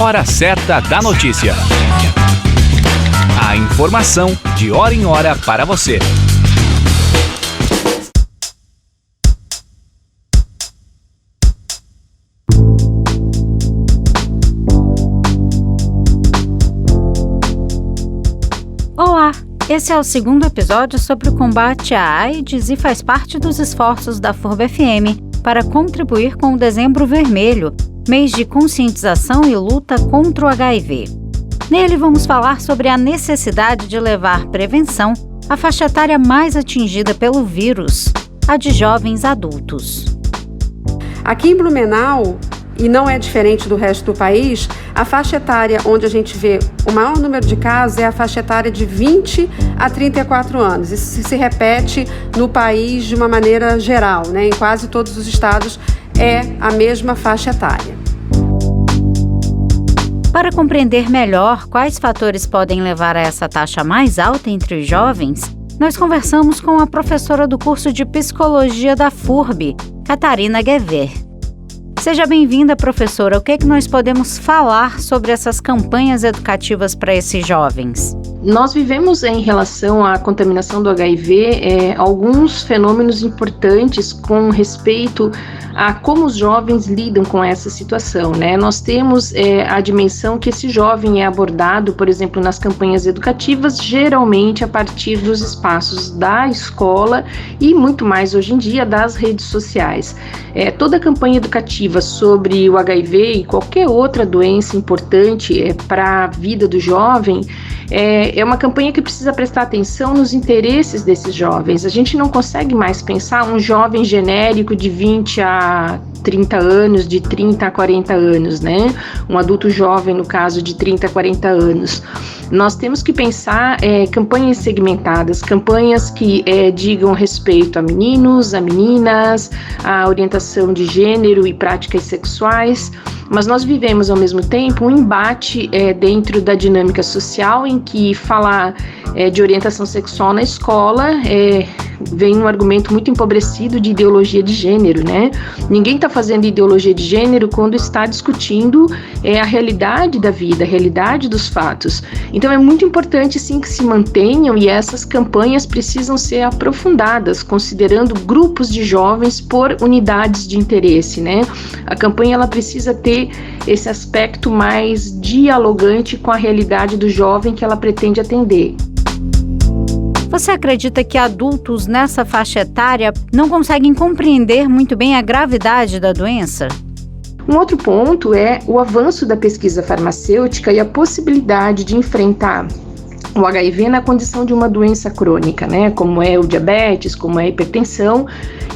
Hora certa da notícia. A informação de hora em hora para você. Olá, esse é o segundo episódio sobre o combate à AIDS e faz parte dos esforços da FURB-FM para contribuir com o Dezembro Vermelho, mês de conscientização e luta contra o HIV. Nele vamos falar sobre a necessidade de levar prevenção à faixa etária mais atingida pelo vírus, a de jovens adultos. Aqui em Blumenau, e não é diferente do resto do país, a faixa etária onde a gente vê o maior número de casos é a faixa etária de 20 a 34 anos. Isso se repete no país de uma maneira geral, né? Em quase todos os estados é a mesma faixa etária. Para compreender melhor quais fatores podem levar a essa taxa mais alta entre os jovens, nós conversamos com a professora do curso de Psicologia da FURB, Catarina Gever. Seja bem-vinda, professora. O que é que nós podemos falar sobre essas campanhas educativas para esses jovens? Nós vivemos, em relação à contaminação do HIV, alguns fenômenos importantes com respeito a como os jovens lidam com essa situação, né? Nós temos a dimensão que esse jovem é abordado, por exemplo, nas campanhas educativas, geralmente a partir dos espaços da escola e muito mais hoje em dia das redes sociais. Toda campanha educativa sobre o HIV e qualquer outra doença importante para a vida do jovem é uma campanha que precisa prestar atenção nos interesses desses jovens. A gente não consegue mais pensar um jovem genérico de 20 a 30 anos, de 30 a 40 anos, né? Um adulto jovem, no caso, de 30 a 40 anos. Nós temos que pensar campanhas segmentadas, campanhas que digam respeito a meninos, a meninas, a orientação de gênero e práticas sexuais, mas nós vivemos ao mesmo tempo um embate dentro da dinâmica social em que falar de orientação sexual na escola vem um argumento muito empobrecido de ideologia de gênero, né? Ninguém está fazendo ideologia de gênero quando está discutindo a realidade da vida, a realidade dos fatos. Então é muito importante sim que se mantenham, e essas campanhas precisam ser aprofundadas, considerando grupos de jovens por unidades de interesse, né? A campanha ela precisa ter esse aspecto mais dialogante com a realidade do jovem que ela pretende atender. Você acredita que adultos nessa faixa etária não conseguem compreender muito bem a gravidade da doença? Um outro ponto é o avanço da pesquisa farmacêutica e a possibilidade de enfrentar o HIV na condição de uma doença crônica, né? Como é o diabetes, como é a hipertensão,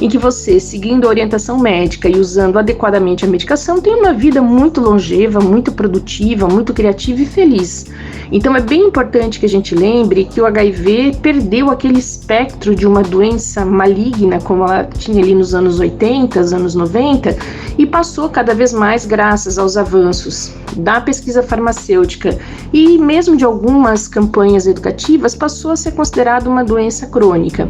em que você, seguindo a orientação médica e usando adequadamente a medicação, tem uma vida muito longeva, muito produtiva, muito criativa e feliz. Então é bem importante que a gente lembre que o HIV perdeu aquele espectro de uma doença maligna, como ela tinha ali nos anos 80, anos 90, e passou cada vez mais, graças aos avanços da pesquisa farmacêutica e mesmo de algumas campanhas educativas, passou a ser considerado uma doença crônica.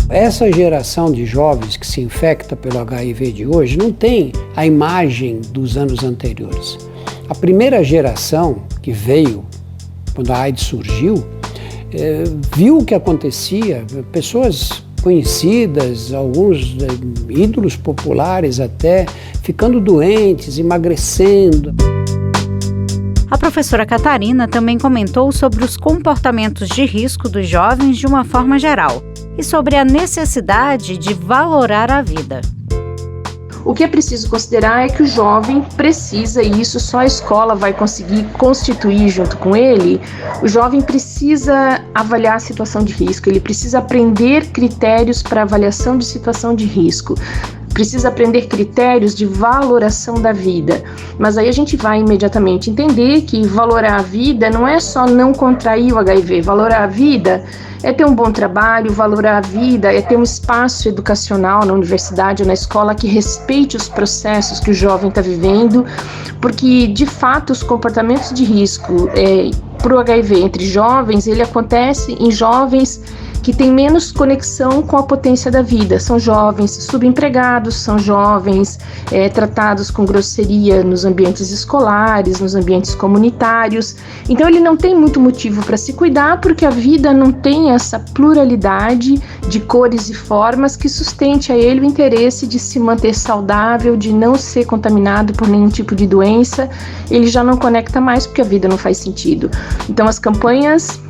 Essa geração de jovens que se infecta pelo HIV de hoje não tem a imagem dos anos anteriores. A primeira geração que veio, quando a AIDS surgiu, viu o que acontecia, pessoas conhecidas, alguns ídolos populares até, ficando doentes, emagrecendo. A professora Catarina também comentou sobre os comportamentos de risco dos jovens de uma forma geral e sobre a necessidade de valorar a vida. O que é preciso considerar é que o jovem precisa, e isso só a escola vai conseguir constituir junto com ele, o jovem precisa avaliar a situação de risco, ele precisa aprender critérios para avaliação de situação de risco. Precisa aprender critérios de valoração da vida, mas aí a gente vai imediatamente entender que valorar a vida não é só não contrair o HIV, valorar a vida é ter um bom trabalho, valorar a vida é ter um espaço educacional na universidade ou na escola que respeite os processos que o jovem está vivendo, porque de fato os comportamentos de risco para o HIV entre jovens, ele acontece em jovens que têm menos conexão com a potência da vida. São jovens subempregados, são jovens tratados com grosseria nos ambientes escolares, nos ambientes comunitários. Então ele não tem muito motivo para se cuidar, porque a vida não tem essa pluralidade de cores e formas que sustente a ele o interesse de se manter saudável, de não ser contaminado por nenhum tipo de doença. Ele já não conecta mais porque a vida não faz sentido. Então as campanhas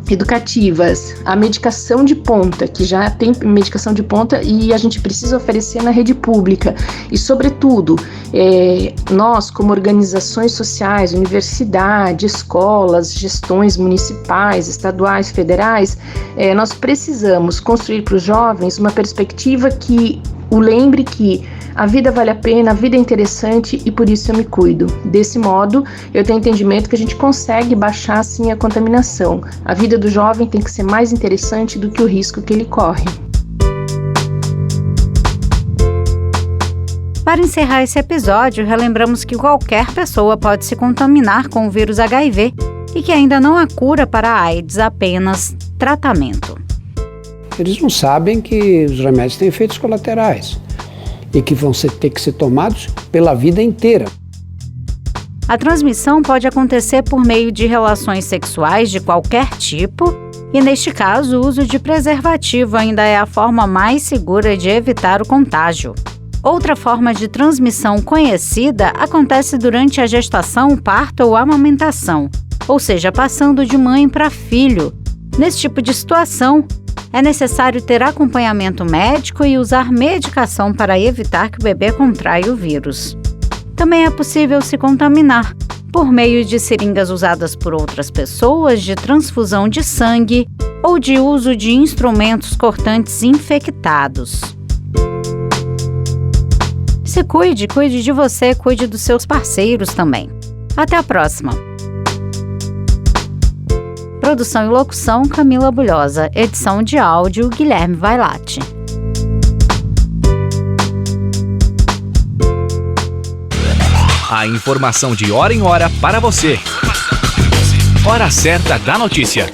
educativas, a medicação de ponta, que já tem medicação de ponta e a gente precisa oferecer na rede pública, e sobretudo nós como organizações sociais, universidade, escolas, gestões municipais, estaduais, federais, nós precisamos construir para os jovens uma perspectiva que o lembre que a vida vale a pena, a vida é interessante e por isso eu me cuido. Desse modo, eu tenho entendimento que a gente consegue baixar assim a contaminação. A vida do jovem tem que ser mais interessante do que o risco que ele corre. Para encerrar esse episódio, relembramos que qualquer pessoa pode se contaminar com o vírus HIV e que ainda não há cura para a AIDS, apenas tratamento. Eles não sabem que os remédios têm efeitos colaterais e que vão ter que ser tomados pela vida inteira. A transmissão pode acontecer por meio de relações sexuais de qualquer tipo e, neste caso, o uso de preservativo ainda é a forma mais segura de evitar o contágio. Outra forma de transmissão conhecida acontece durante a gestação, parto ou amamentação, ou seja, passando de mãe para filho. Nesse tipo de situação, é necessário ter acompanhamento médico e usar medicação para evitar que o bebê contraia o vírus. Também é possível se contaminar por meio de seringas usadas por outras pessoas, de transfusão de sangue ou de uso de instrumentos cortantes infectados. Se cuide de você, cuide dos seus parceiros também. Até a próxima! Produção e locução, Camila Bulhosa. Edição de áudio, Guilherme Vailate. A informação de hora em hora para você. Hora certa da notícia.